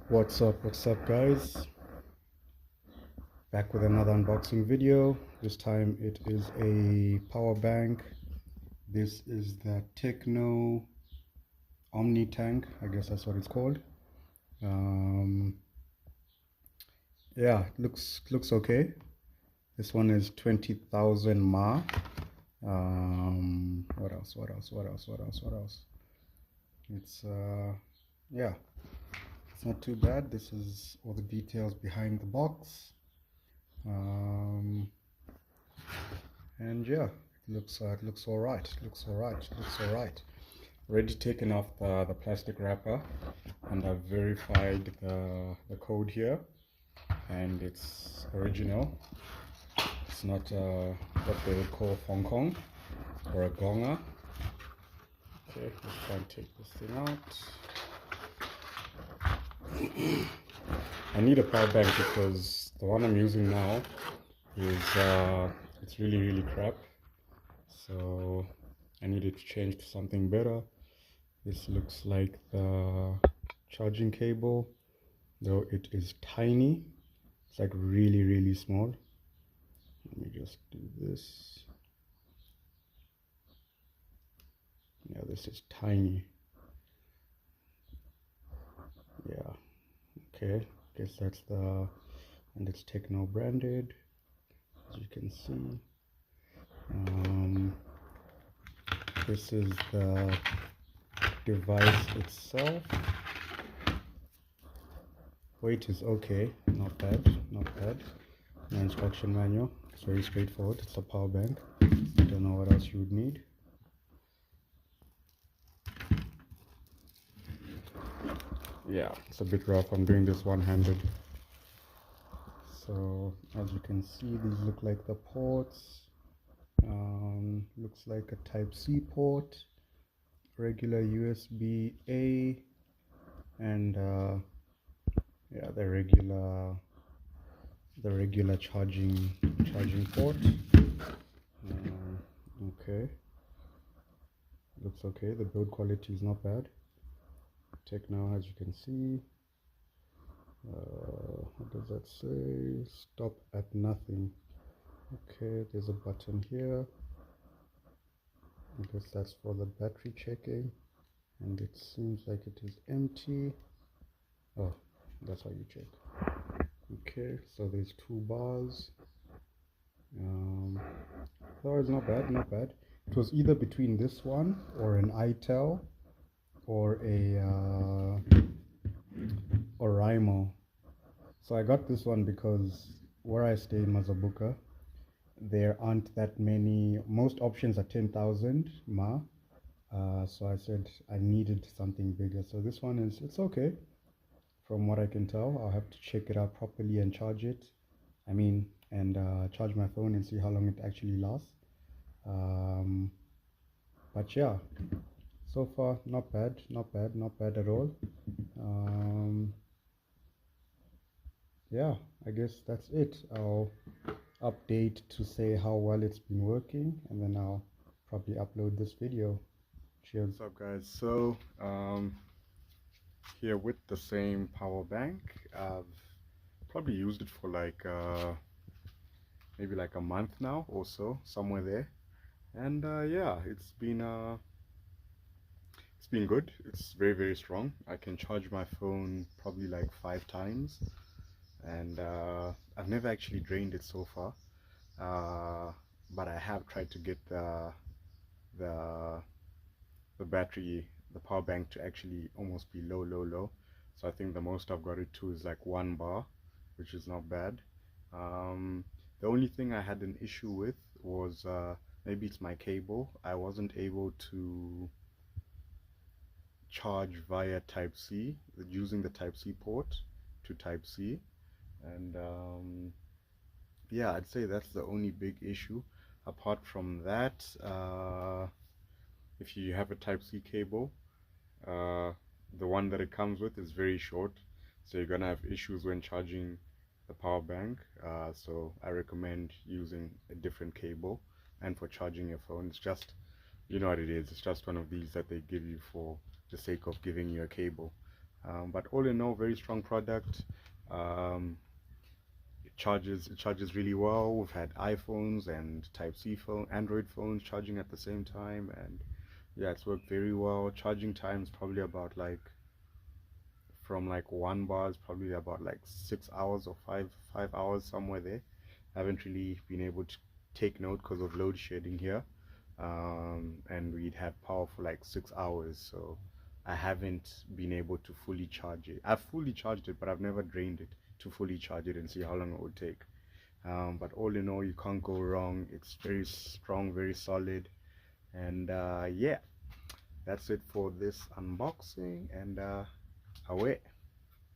What's up guys, back with another unboxing video. This time it is a power bank. This is the Tecno OMNI-TANK, I guess that's what it's called. Yeah, it looks okay. This one is 20,000 mAh. What else? It's yeah, it's not too bad. This is all the details behind the box. And yeah, it looks all right. Already taken off the plastic wrapper, and I've verified the code here, and it's original. It's not what they would call Hong Kong or a gonga. Okay, let's try and take this thing out. I need a power bank because the one I'm using now is it's really crap, so I needed to change to something better. This looks like the charging cable, though it is tiny. It's like really small. Let me just do this. Yeah, this is tiny. Yeah, okay, guess that's the, and it's Tecno branded, as you can see. This is the device itself. Weight is okay, not bad. The instruction manual, it's very straightforward. It's a power bank. I don't know what else you would need. Yeah, it's a bit rough. I'm doing this one-handed. So as you can see, these look like the ports. Looks like a Type-C port, regular USB-A, and yeah, the regular charging port. Okay, looks okay. The build quality is not bad. Tecno, as you can see. What does that say? Stop at nothing. Okay, there's a button here. I guess that's for the battery checking, and it seems like it is empty. Oh, that's how you check. Okay, so there's two bars. Oh, it's not bad. It was either between this one or an iTel or a Rimo. So I got this one because where I stay in Mazabuka, there aren't that many. Most options are 10,000 mAh. So I said I needed something bigger. So this one it's okay. From what I can tell, I'll have to check it out properly and charge it. Charge my phone and see how long it actually lasts. But yeah, so far not bad at all. Yeah, I guess that's it. I'll update to say how well it's been working, and then I'll probably upload this video. Cheers. What's up guys? So here with the same power bank. I've probably used it for like maybe like a month now or so, somewhere there. And yeah, it's been good. It's very strong. I can charge my phone probably like 5 times, and I've never actually drained it so far, but I have tried to get the battery, the power bank, to actually almost be low. So I think the most I've got it to is like 1 bar, which is not bad. The only thing I had an issue with was maybe it's my cable. I wasn't able to charge via Type-C, using the Type-C port to Type-C, and yeah, I'd say that's the only big issue. Apart from that, if you have a Type-C cable, the one that it comes with is very short, so you're gonna have issues when charging the power bank. So I recommend using a different cable. And for charging your phone, it's just, you know what it is, it's just one of these that they give you for the sake of giving you a cable. But all in all, very strong product. um, it charges really well. We've had iPhones and Type-C phone, Android phones charging at the same time, and yeah, it's worked very well. Charging time is probably about like from like 1 bar is probably about like 6 hours or five hours, somewhere there. I haven't really been able to take note because of load shedding here. And we'd have power for like 6 hours, so I haven't been able to fully charge it. I've fully charged it, but I've never drained it to fully charge it and see how long it would take. But all in all, you can't go wrong. It's very strong, very solid, and yeah, that's it for this unboxing, and away.